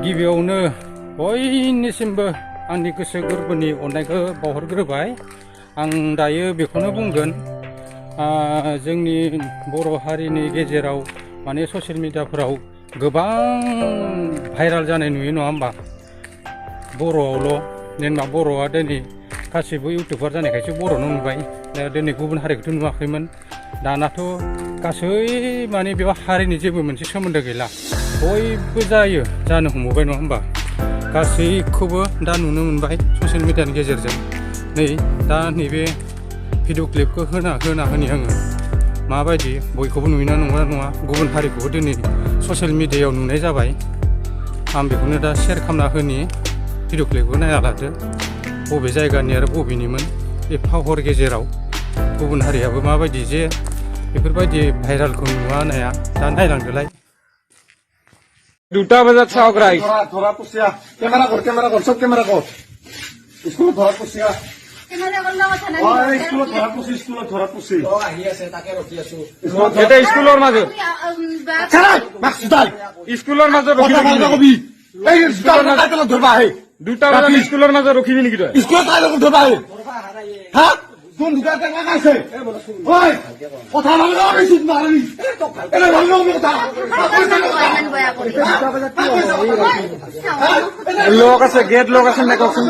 गिबियावनो बयनिसिमबो आंनि गोसो गोरबोनि अननायखौ बावहरग्रोबाय। आं दायो बेखौनो बुंगोन, जोंनि बर' हारिनि गेजेराव माने ससियेल मिडियाफोराव गोबां भाइराल जानाय नुयो नङा होमबा? बर'आवल' जेनेबा बर'आ दिनै गासिबो इउटुबार जानायखायसो बर'नो नुबाय, दिनै गुबुन हारिखौथ' नुवाखैमोन। दानाथ' गासै माने बेयाव हारिनि जेबो मोनसे सोमोन्दो गैला, बयबो जानो हमबोबाय नङा होमबा? गासैखौबो दा नुनो मोनबाय ससियेल मिडियानि गेजेरजों। नै दा नैबे भिडिअ क्लिपखौ होना होनि आङो माबायदि बयखौबो नुयोना नङा गुबुन हारिखौबो दिनै ससियेल मिडियायाव नुनाय जाबाय। आं बेखौनो दा शेयार खालामना होनि, भिडिअ क्लिपखौ नायना लादो बबे जायगानि आरो बबेनिमोन एफा हर गेजेराव गुबुन हारियाबो माबायदि जे बेफोरबायदि भाइरालखौ नुवा होननाया दा नायलांदोलाय। 2টা বজাত চাওক ৰাইজ ধৰা পুষিয়া ক্যামেৰা কৰ সব ক্যামেৰা কৰ স্কুল ধৰা পুষিয়া স্কুল ধৰা পুষি এটা স্কুলৰ মাজত স্কুলৰ মাজত ৰখি কবি এই ধৰবা আহে 2টা বজাত স্কুলৰ মাজত ৰখিবি নেকি তই? স্কুল ধরবা আহে হ্যাঁ কোন দুটা টাকা আছে ওই কথা বললে আমি শুন না আমি এটা বললো কথা লোক আছে গেট লোক আছে না কওকচোন।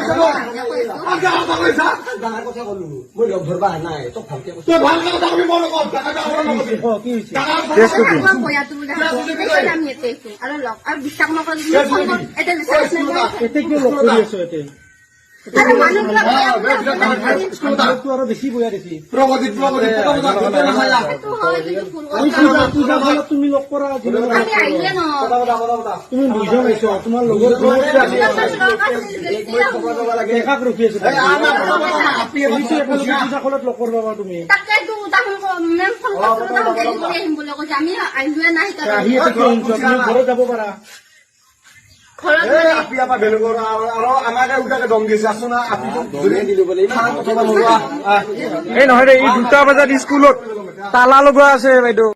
বেশি বয়া দেখি প্রগতি তুমি লগ কৰা তুমি বুঝা পাইছো তোমাৰ লগত ৰখি আছো লগ কৰবা তুমি ঘৰত যাব পাৰা। এই নহয় দে, এই 2টা বজাত স্কুলত তালা লগোৱা আছে বাইদেউ।